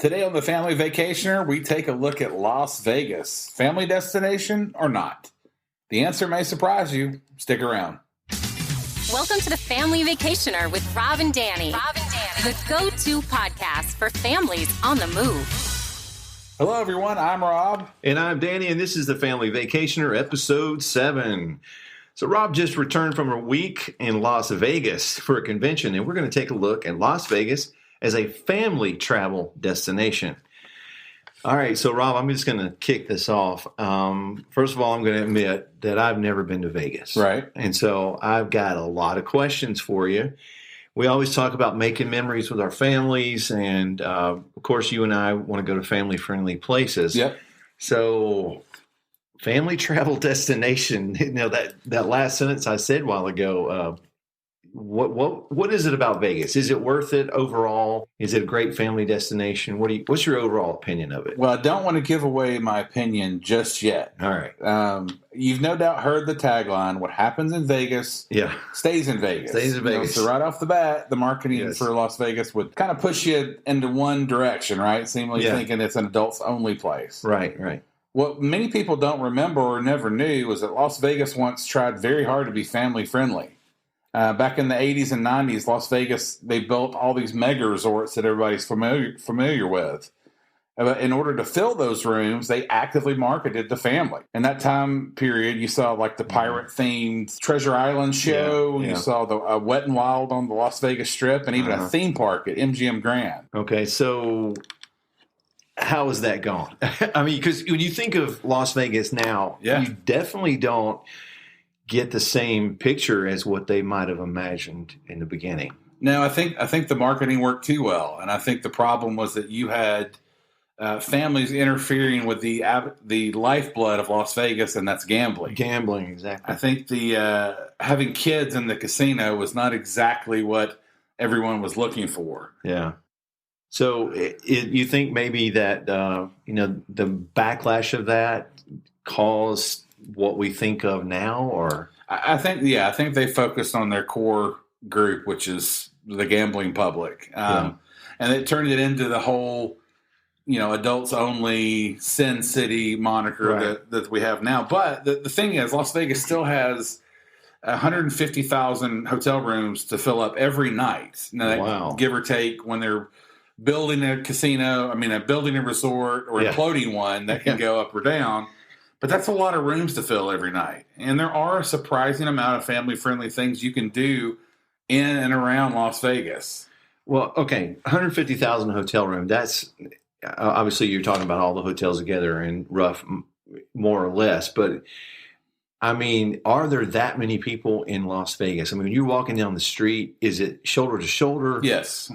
Today on the Family Vacationer, we take a look at Las Vegas. Family destination or not? The answer may surprise you. Stick around. Welcome to the Family Vacationer with Rob and Danny. The go-to podcast for families on the move. Hello, everyone. I'm Rob. And I'm Danny, and this is the Family Vacationer, Episode 7. So Rob just returned from a week in Las Vegas for a convention, and we're going to take a look at Las Vegas as a family travel destination. All right, so Rob, I'm just going to kick this off. First of all, I'm going to admit that I've never been to Vegas. Right. And so I've got a lot of questions for you. We always talk about making memories with our families, and of course, you and I want to go to family-friendly places. Yep. So, family travel destination. You know, that last sentence I said a while ago. What is it about Vegas? Is it worth it overall? Is it a great family destination? What's your overall opinion of it? Well, I don't want to give away my opinion just yet. All right. You've no doubt heard the tagline, what happens in Vegas stays in Vegas. Stays in Vegas. So right off the bat, the marketing for Las Vegas would kind of push you into one direction, right? Seemingly thinking it's an adults-only place. Right. What many people don't remember or never knew was that Las Vegas once tried very hard to be family-friendly. Back in the 80s and 90s, Las Vegas, they built all these mega resorts that everybody's familiar with. In order to fill those rooms, they actively marketed to family. In that time period, you saw like the pirate-themed Treasure Island show. Yeah. You saw the Wet n Wild on the Las Vegas Strip, and even a theme park at MGM Grand. Okay, so how is that gone? I mean, because when you think of Las Vegas now, you definitely don't get the same picture as what they might have imagined in the beginning. No, I think the marketing worked too well, and I think the problem was that you had families interfering with the lifeblood of Las Vegas, and that's gambling. Gambling, exactly. I think the having kids in the casino was not exactly what everyone was looking for. Yeah. So you think maybe that the backlash of that caused what we think of now, or I think they focused on their core group, which is the gambling public, and it turned it into the whole, adults only Sin City moniker that we have now. But the thing is, Las Vegas still has 150,000 hotel rooms to fill up every night. Now, give or take, when they're building a casino, building a resort or imploding one that can go up or down. But that's a lot of rooms to fill every night. And there are a surprising amount of family-friendly things you can do in and around Las Vegas. Well, okay, 150,000 hotel room. That's obviously you're talking about all the hotels together in rough, more or less. But, are there that many people in Las Vegas? When you're walking down the street, is it shoulder to shoulder? Yes.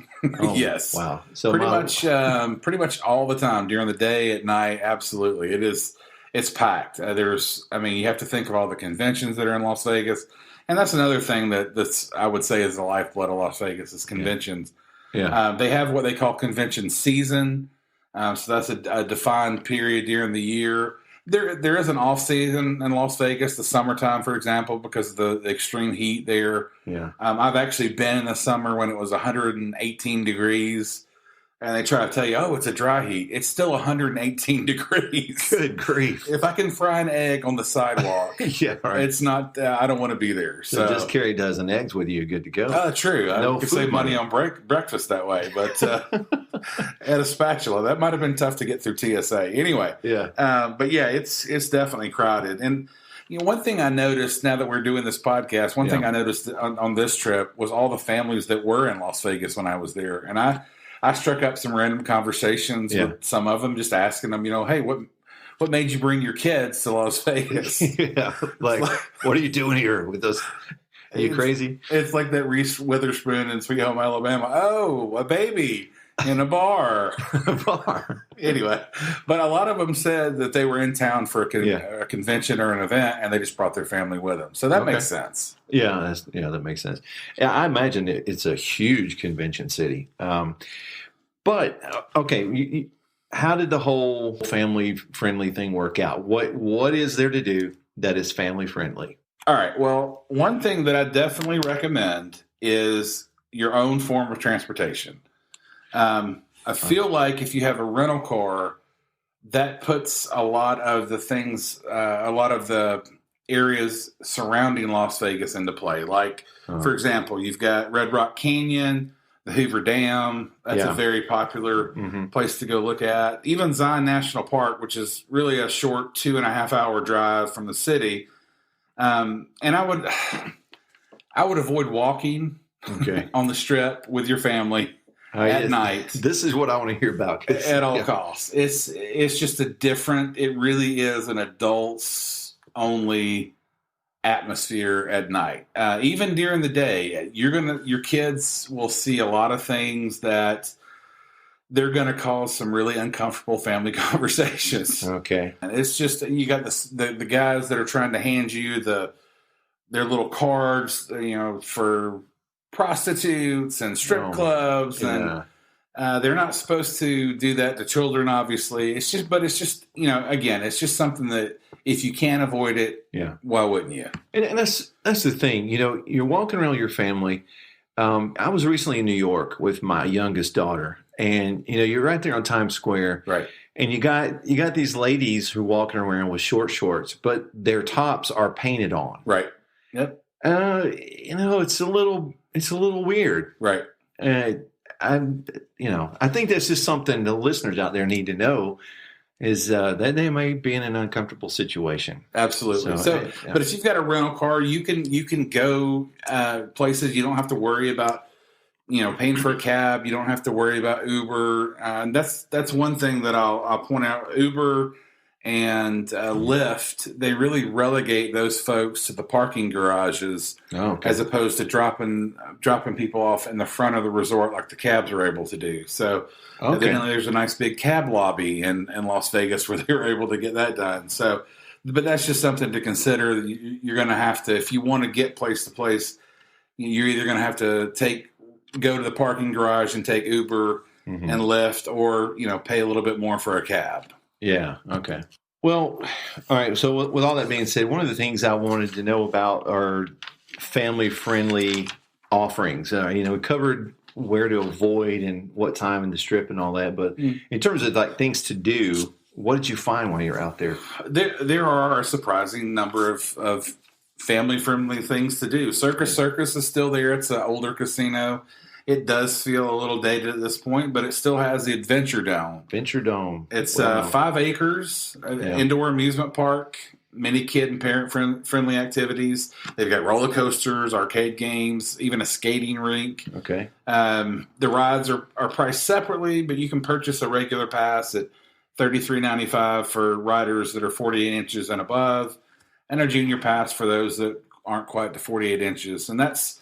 Yes. Wow. So pretty much all the time, during the day, at night, absolutely. It is. It's packed. You have to think of all the conventions that are in Las Vegas. And that's another thing that's I would say is the lifeblood of Las Vegas is conventions. Yeah. They have what they call convention season. So that's a defined period during the year. There is an off season in Las Vegas, the summertime, for example, because of the extreme heat there. Yeah. I've actually been in the summer when it was 118 degrees. And they try to tell you, it's a dry heat. It's still 118 degrees. Good grief. If I can fry an egg on the sidewalk, it's not, I don't want to be there. So just carry a dozen eggs with you, good to go. True. I could save money on breakfast that way. But at a spatula, that might have been tough to get through TSA. Anyway. Yeah. It's definitely crowded. And one thing I noticed now that we're doing this podcast, thing I noticed on this trip was all the families that were in Las Vegas when I was there. And I struck up some random conversations with some of them, just asking them, hey, what made you bring your kids to Las Vegas? What are you doing here with those? Are you crazy? It's like that Reese Witherspoon in Sweet Home Alabama. Oh, a baby in a bar. Anyway, but a lot of them said that they were in town for a convention or an event, and they just brought their family with them. So that makes sense. Yeah, that makes sense. Yeah, I imagine it's a huge convention city. But how did the whole family-friendly thing work out? What is there to do that is family-friendly? All right. Well, one thing that I definitely recommend is your own form of transportation. I feel like if you have a rental car, that puts a lot of the things, a lot of the areas surrounding Las Vegas into play. Like, for example, you've got Red Rock Canyon, the Hoover Dam. That's a very popular place to go look at. Even Zion National Park, which is really a short 2.5 hour drive from the city. And I would avoid walking on the Strip with your family at night. This is what I want to hear about. At all costs. It's just a different, it really is an adults only atmosphere at night. Even during the day, your kids will see a lot of things that they're going to cause some really uncomfortable family conversations. Okay. And it's just, you got the guys that are trying to hand you their little cards, for prostitutes and strip clubs, and they're not supposed to do that to children, obviously. It's just, again, it's just something that if you can't avoid it, why wouldn't you? And that's the thing, you're walking around with your family. I was recently in New York with my youngest daughter, and you're right there on Times Square, right? And you got these ladies who are walking around with short shorts, but their tops are painted on, right? Yep. It's a little weird, right? I think that's just something the listeners out there need to know, is that they may be in an uncomfortable situation. Absolutely. But if you've got a rental car, you can go places. You don't have to worry about paying for a cab. You don't have to worry about Uber. And that's one thing that I'll point out. Uber and Lyft, they really relegate those folks to the parking garages as opposed to dropping people off in the front of the resort like the cabs are able to do. So there's a nice big cab lobby in Las Vegas where they were able to get that done. So, but that's just something to consider. You're going to have to, if you want to get place to place, you're either going to have to go to the parking garage and take Uber and Lyft, or pay a little bit more for a cab. Yeah. Okay. Well, all right. So with all that being said, one of the things I wanted to know about are family-friendly offerings. We covered where to avoid and what time in the Strip and all that. But in terms of like things to do, what did you find while you're out there? There are a surprising number of family-friendly things to do. Circus is still there. It's an older casino. It does feel a little dated at this point, but it still has the Adventure Dome. It's 5 acres, indoor amusement park, many kid and parent friendly activities. They've got roller coasters, arcade games, even a skating rink. Okay. The rides are priced separately, but you can purchase a regular pass at $33.95 for riders that are 48 inches and above, and a junior pass for those that aren't quite to 48 inches. And that's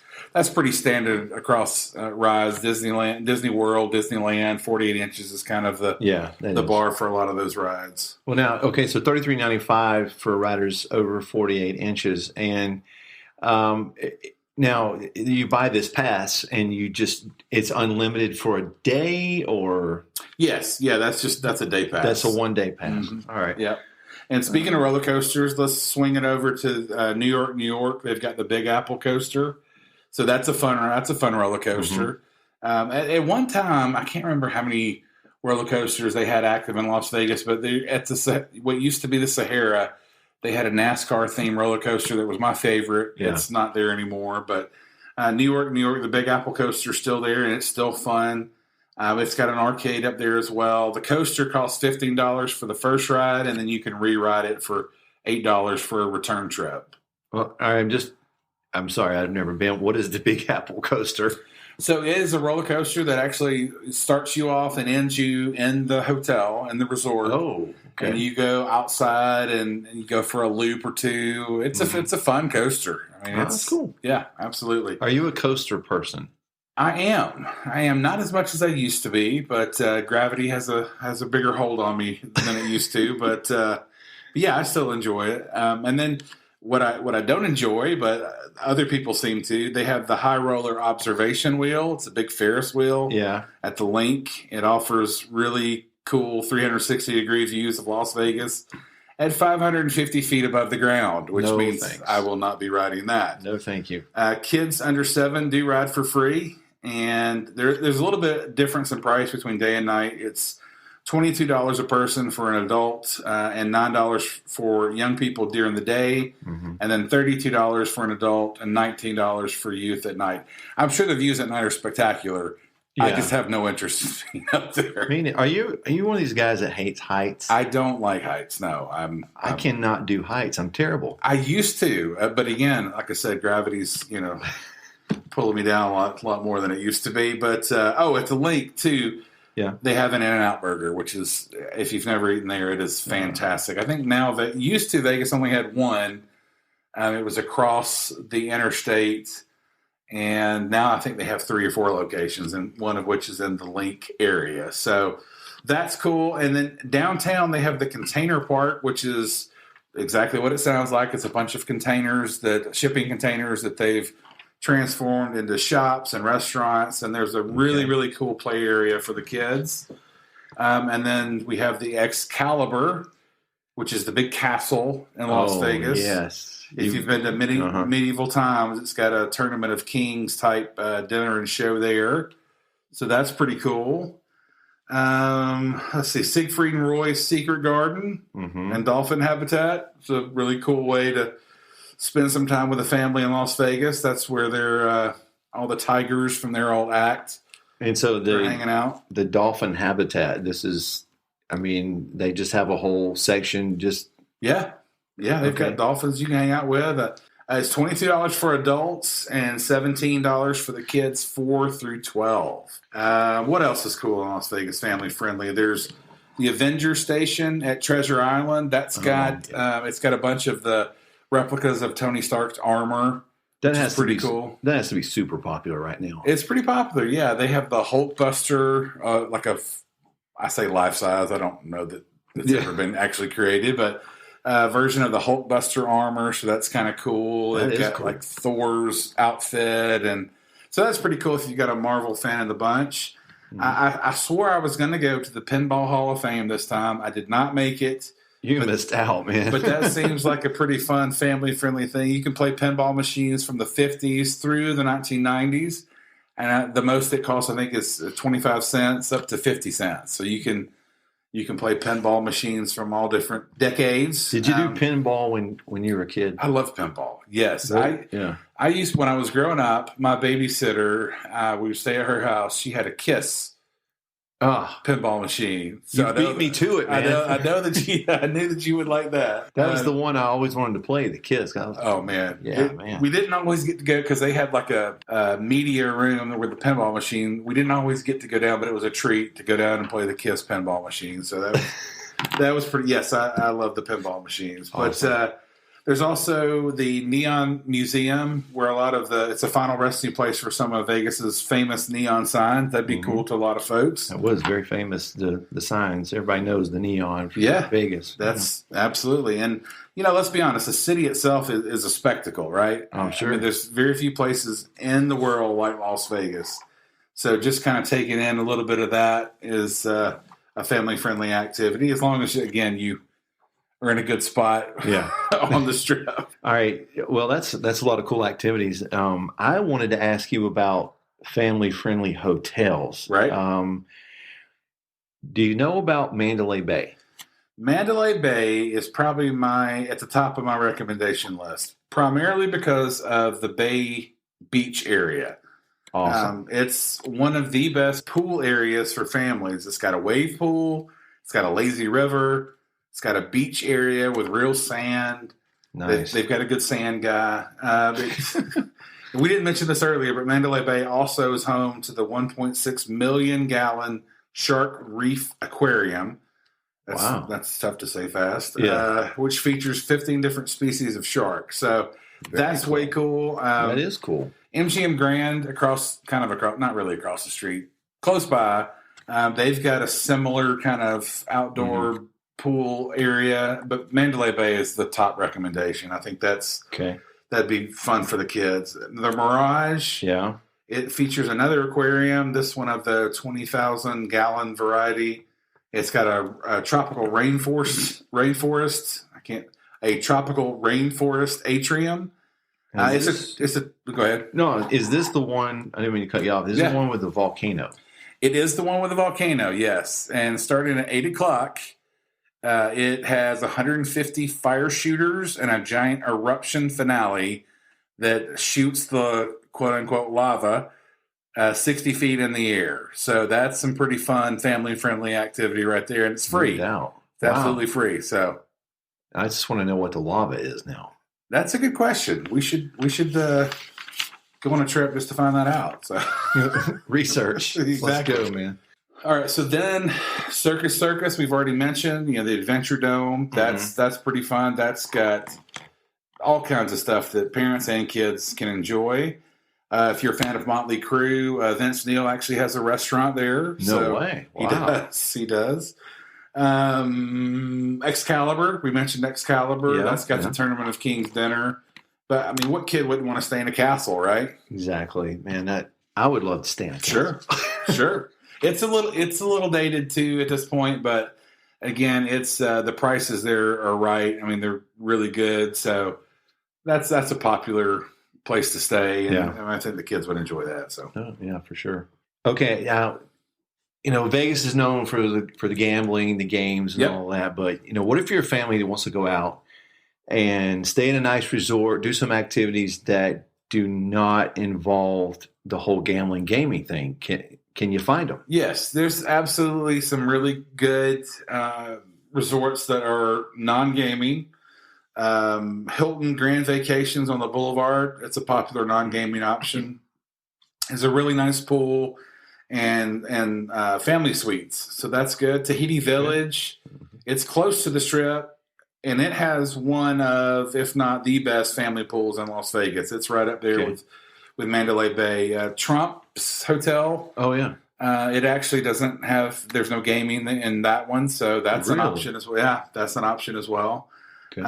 pretty standard across rides. Disney World, Disneyland, 48 inches is kind of the bar for a lot of those rides. Well, now, okay, so $33.95 for riders over 48 inches. And now you buy this pass and it's unlimited for a day, or? Yes. Yeah, that's a day pass. That's a 1 day pass. Mm-hmm. All right. Yeah. And speaking of roller coasters, let's swing it over to New York. They've got the Big Apple coaster. So that's a fun roller coaster. At one time, I can't remember how many roller coasters they had active in Las Vegas, but at what used to be the Sahara, they had a NASCAR themed roller coaster that was my favorite. Yeah. It's not there anymore, but New York, the Big Apple coaster is still there, and it's still fun. It's got an arcade up there as well. The coaster costs $15 for the first ride, and then you can re-ride it for $8 for a return trip. Well, I'm sorry, I've never been. What is the Big Apple coaster? So it is a roller coaster that actually starts you off and ends you in the hotel, in the resort. Oh, okay. And you go outside and you go for a loop or two. It's a fun coaster. I mean, that's cool. Yeah, absolutely. Are you a coaster person? I am not as much as I used to be, but gravity has a bigger hold on me than it used to. But yeah, I still enjoy it. And then what I don't enjoy, but other people seem to, they have the High Roller Observation Wheel. It's a big Ferris wheel. Yeah. At the Link, it offers really cool 360-degree views of Las Vegas at 550 feet above the ground, which means I will not be riding that. No, thank you. Kids under 7 do ride for free. and there's a little bit difference in price between day and night. It's $22 a person for an adult, and $9 for young people during the day, and then $32 for an adult and $19 for youth at night. I'm sure the views at night are spectacular. I just have no interest in being up there. I mean, are you one of these guys that hates heights? I don't like heights. No, I cannot do heights. I'm terrible. I used to, but again, like I said, gravity's pulling me down a lot more than it used to be. But at the link too. Yeah, they have an In-N-Out burger, which is, if you've never eaten there, it is fantastic. I think now that used to Vegas only had one. It was across the interstate, and now I think they have 3 or 4 locations, and one of which is in the Link area. So that's cool. And then downtown they have the Container Park, which is exactly what it sounds like. It's a bunch of shipping containers that they've transformed into shops and restaurants, and there's a really cool play area for the kids. And then we have the Excalibur, which is the big castle in Las Vegas. Yes, if you've been to medieval times, it's got a Tournament of Kings type dinner and show there, so that's pretty cool. Let's see, Siegfried and Roy's Secret Garden and Dolphin Habitat. It's a really cool way to spend some time with a family in Las Vegas. That's where they're all the tigers from their old act. And so they're hanging out. The Dolphin Habitat. This is, they just have a whole section. They've got dolphins you can hang out with. It's $22 for adults and $17 for the kids 4 through 12. What else is cool in Las Vegas? Family friendly. There's the Avenger Station at Treasure Island. That's got it's got a bunch of the replicas of Tony Stark's armor. That has pretty cool. That has to be super popular right now. It's pretty popular. Yeah, they have the Hulkbuster, I say life size. I don't know that it's ever been actually created, but version of the Hulkbuster armor. So that's kind of cool. They've got cool. Like Thor's outfit, and so that's pretty cool if you got a Marvel fan in the bunch. I swore I was going to go to the Pinball Hall of Fame this time. I did not make it. You missed out, man. But that seems like a pretty fun, family-friendly thing. You can play pinball machines from the 50s through the 1990s. And the most it costs, I think, is 25 cents up to 50 cents. So you can play pinball machines from all different decades. Did you do pinball when you were a kid? I love pinball. Yes. I used, when I was growing up, my babysitter, we would stay at her house. She had a KISS pinball machine. So you beat me to it, man. I know that I knew that you would like that. That was the one I always wanted to play, the KISS. Man. Man. We didn't always get to go because they had like a media room with the pinball machine. We didn't always get to go down, but it was a treat to go down and play the KISS pinball machine. So that was pretty, yes, I love the pinball machines. Awesome. But there's also the Neon Museum, where it's a final resting place for some of Vegas's famous neon signs. That'd be cool to a lot of folks. It was very famous, the signs. Everybody knows the neon from Vegas. That's absolutely. And, let's be honest, the city itself is a spectacle, right? I'm sure. I mean, there's very few places in the world like Las Vegas. So just kind of taking in a little bit of that is a family-friendly activity, as long as, again, you are in a good spot on the strip. All right. Well, that's a lot of cool activities. I wanted to ask you about family-friendly hotels. Right. Do you know about Mandalay Bay? Mandalay Bay is probably at the top of my recommendation list, primarily because of the Bay Beach area. Awesome. It's one of the best pool areas for families. It's got a wave pool. It's got a lazy river. It's got a beach area with real sand. Nice. They've got a good sand guy. We didn't mention this earlier, but Mandalay Bay also is home to the 1.6 million gallon Shark Reef Aquarium. That's tough to say fast. Yeah. Which features 15 different species of sharks. So that's cool. Way cool. That is cool. MGM Grand, not really across the street, close by. They've got a similar kind of outdoor pool area, but Mandalay Bay is the top recommendation. I think that'd be fun for the kids. The Mirage, it features another aquarium. This one of the 20,000 gallon variety. It's got a tropical rainforest. A tropical rainforest atrium. Go ahead. No, is this the one? I didn't mean to cut you off. Is this the one with the volcano? It is the one with the volcano, yes. And starting at 8 o'clock, it has 150 fire shooters and a giant eruption finale that shoots the quote-unquote lava 60 feet in the air. So that's some pretty fun, family-friendly activity right there. And it's free. No doubt. It's absolutely free. So I just want to know what the lava is now. That's a good question. We should go on a trip just to find that out. So research. Exactly. Let's go, man. All right. So then Circus, we've already mentioned, the Adventure Dome. That's pretty fun. That's got all kinds of stuff that parents and kids can enjoy. If you're a fan of Motley Crue, Vince Neil actually has a restaurant there. No way. Wow. He does. Excalibur. We mentioned Excalibur. That's got the Tournament of Kings dinner. But I mean, what kid wouldn't want to stay in a castle, right? Exactly, man. I would love to stay in a castle. Sure. It's a little dated too at this point, but again, it's the prices there are right. I mean, they're really good, so that's a popular place to stay, and I think the kids would enjoy that. So, yeah, for sure. Okay, now Vegas is known for the gambling, the games, and all that. But what if you're a family that wants to go out and stay in a nice resort, do some activities that do not involve the whole gambling, gaming thing? Can you find them? Yes, there's absolutely some really good resorts that are non-gaming. Hilton Grand Vacations on the Boulevard, it's a popular non-gaming option. It's a really nice pool and family suites, so that's good. Tahiti Village, it's close to the Strip, and it has one of, if not the best, family pools in Las Vegas. It's right up there with Mandalay Bay. Trump's Hotel. Oh yeah. It actually doesn't have. There's no gaming in that one, so that's an option as well. Yeah, that's an option as well. Okay.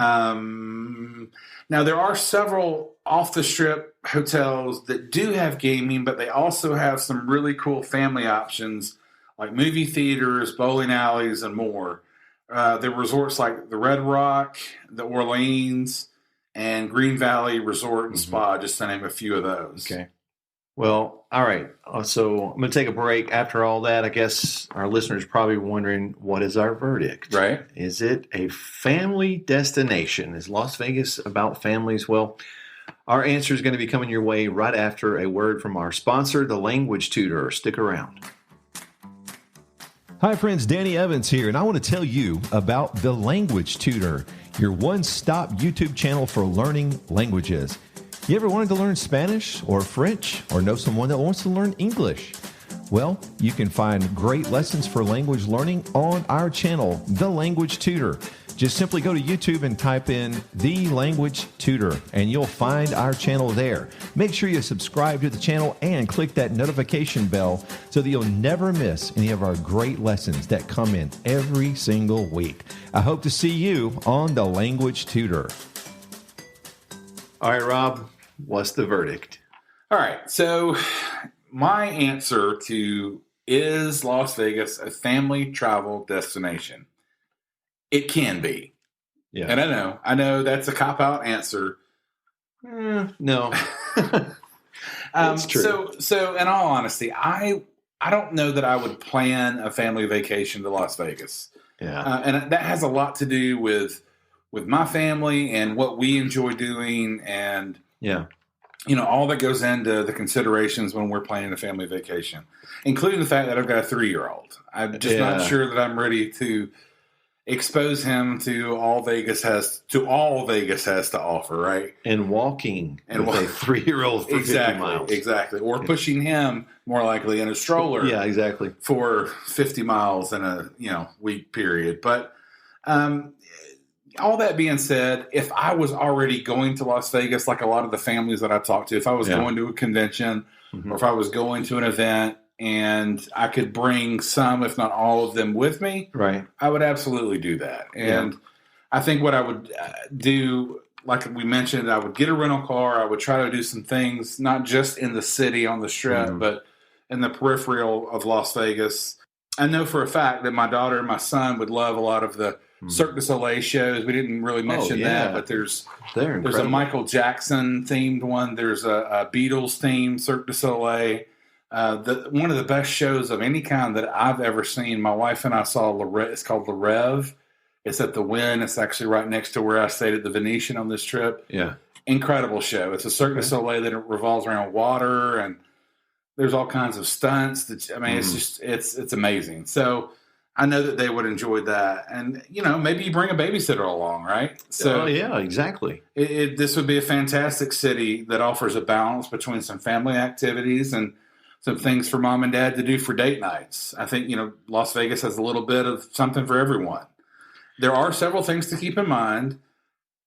Now there are several off the Strip hotels that do have gaming, but they also have some really cool family options like movie theaters, bowling alleys, and more. There are resorts like the Red Rock, the Orleans, and Green Valley Resort and Spa, just to name a few of those. Okay. Well, all right. So I'm going to take a break. After all that, I guess our listeners are probably wondering, what is our verdict? Right. Is it a family destination? Is Las Vegas about families? Well, our answer is going to be coming your way right after a word from our sponsor, The Language Tutor. Stick around. Hi friends, Danny Evans here, and I want to tell you about The Language Tutor, your one-stop YouTube channel for learning languages. You ever wanted to learn Spanish or French or know someone that wants to learn English? Well, you can find great lessons for language learning on our channel, The Language Tutor. Just simply go to YouTube and type in The Language Tutor, and you'll find our channel there. Make sure you subscribe to the channel and click that notification bell so that you'll never miss any of our great lessons that come in every single week. I hope to see you on The Language Tutor. All right, Rob, what's the verdict? All right, so my answer to is Las Vegas a family travel destination? It can be. Yeah. And I know that's a cop-out answer. No. It's true. So in all honesty, I don't know that I would plan a family vacation to Las Vegas. Yeah. And that has a lot to do with my family and what we enjoy doing, and all that goes into the considerations when we're planning a family vacation, including the fact that I've got a 3-year-old. I'm just not sure that I'm ready to expose him to all Vegas has to offer, right? And walking with a 3-year-old for 50 miles. Exactly. Or pushing him more likely in a stroller. Yeah, exactly. For 50 miles in a week period. But all that being said, if I was already going to Las Vegas, like a lot of the families that I talked to, if I was going to a convention or if I was going to an event and I could bring some, if not all of them with me, right, I would absolutely do that. And I think what I would do, like we mentioned, I would get a rental car. I would try to do some things, not just in the city on the Strip, but in the peripheral of Las Vegas. I know for a fact that my daughter and my son would love a lot of the Cirque du Soleil shows. We didn't really mention that, but there's a Michael Jackson themed one. There's a Beatles themed Cirque du Soleil. One of the best shows of any kind that I've ever seen. My wife and I saw it's called Le Rêve. It's at the Wynn. It's actually right next to where I stayed at the Venetian on this trip. Yeah. Incredible show. It's a Cirque du Soleil that revolves around water, and there's all kinds of stunts. It's amazing. So I know that they would enjoy that. And, maybe you bring a babysitter along, right? So yeah, exactly. This would be a fantastic city that offers a balance between some family activities and some things for mom and dad to do for date nights. I think, Las Vegas has a little bit of something for everyone. There are several things to keep in mind.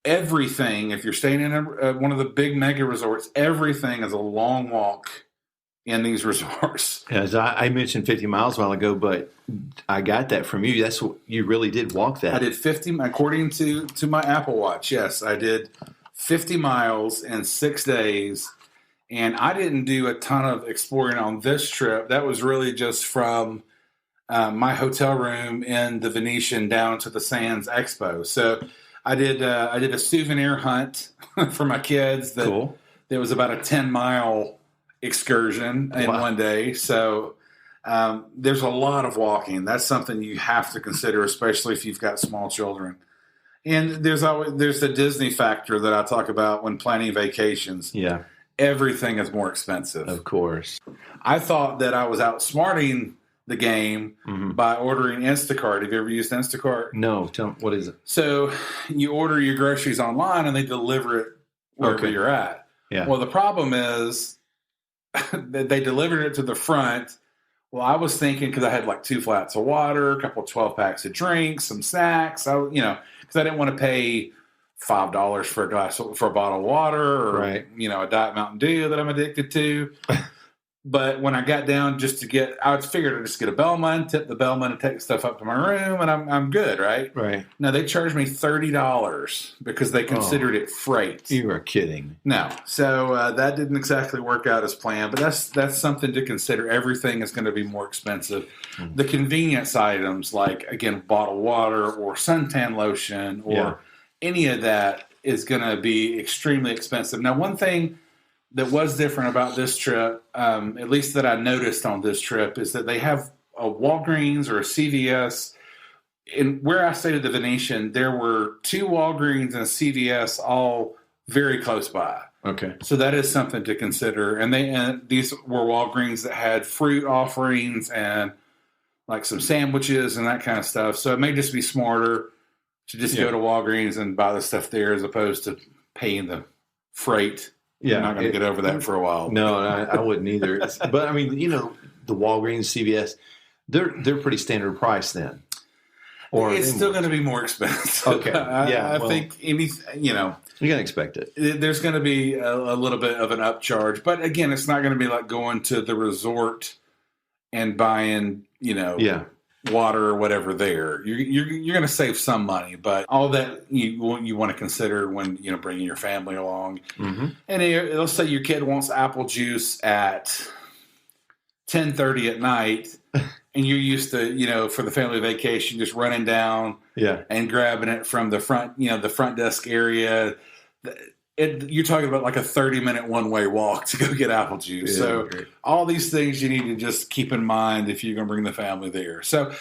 Everything, if you're staying in one of the big mega resorts, everything is a long walk in these resorts. As I mentioned 50 miles a while ago, but I got that from you. That's what you really did walk that. I did 50, according to my Apple Watch. Yes, I did 50 miles in 6 days, and I didn't do a ton of exploring on this trip. That was really just from my hotel room in the Venetian down to the Sands Expo. So I did a souvenir hunt for my kids. That was about a 10-mile excursion in one day. So there's a lot of walking. That's something you have to consider, especially if you've got small children. And there's the Disney factor that I talk about when planning vacations. Yeah. Everything is more expensive. Of course. I thought that I was outsmarting the game by ordering Instacart. Have you ever used Instacart? No. Tell me, what is it? So you order your groceries online and they deliver it wherever you're at. Yeah. Well, the problem is that they delivered it to the front. Well, I was thinking, because I had like 2 flats of water, a couple of 12 packs of drinks, some snacks, because I didn't want to pay $5 for a bottle of water or, a Diet Mountain Dew that I'm addicted to. But when I got down I figured I'd just get a bellman, tip the bellman, and take the stuff up to my room, and I'm good, right? Right. Now, they charged me $30 because they considered it freight. You are kidding. No. So that didn't exactly work out as planned, but that's something to consider. Everything is going to be more expensive. Mm-hmm. The convenience items like, again, bottled water or suntan lotion or any of that is going to be extremely expensive. Now, one thing that was different about this trip, at least that I noticed on this trip, is that they have a Walgreens or a CVS. Where I stayed at the Venetian, there were 2 Walgreens and a CVS all very close by. Okay. So that is something to consider. And these were Walgreens that had fruit offerings and like some sandwiches and that kind of stuff. So it may just be smarter to just go to Walgreens and buy the stuff there as opposed to paying the freight. Yeah, I'm not going to get over that for a while. No, I wouldn't either. But I mean, the Walgreens, CVS, they're pretty standard price then. Or it's still going to be more expensive. Okay, I think you're going to expect it. There's going to be a little bit of an upcharge, but again, it's not going to be like going to the resort and buying, water or whatever there. You're going to save some money, but all that you want to consider when bringing your family along. Mm-hmm. And let's say your kid wants apple juice at 10:30 at night, and you're used to for the family vacation just running down and grabbing it from the front the front desk area. You're talking about like a 30-minute one-way walk to go get apple juice. So all these things you need to just keep in mind if you're going to bring the family there. So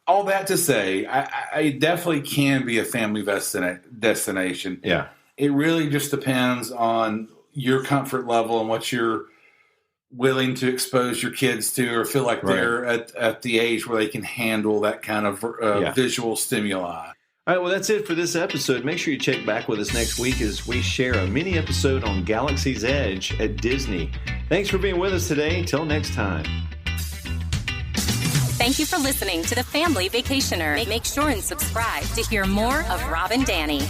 all that to say, I definitely can be a family destination. Yeah. It really just depends on your comfort level and what you're willing to expose your kids to or feel like they're at the age where they can handle that kind of visual stimuli. All right, well, that's it for this episode. Make sure you check back with us next week as we share a mini episode on Galaxy's Edge at Disney. Thanks for being with us today. Till next time. Thank you for listening to The Family Vacationer. Make sure and subscribe to hear more of Rob and Danny.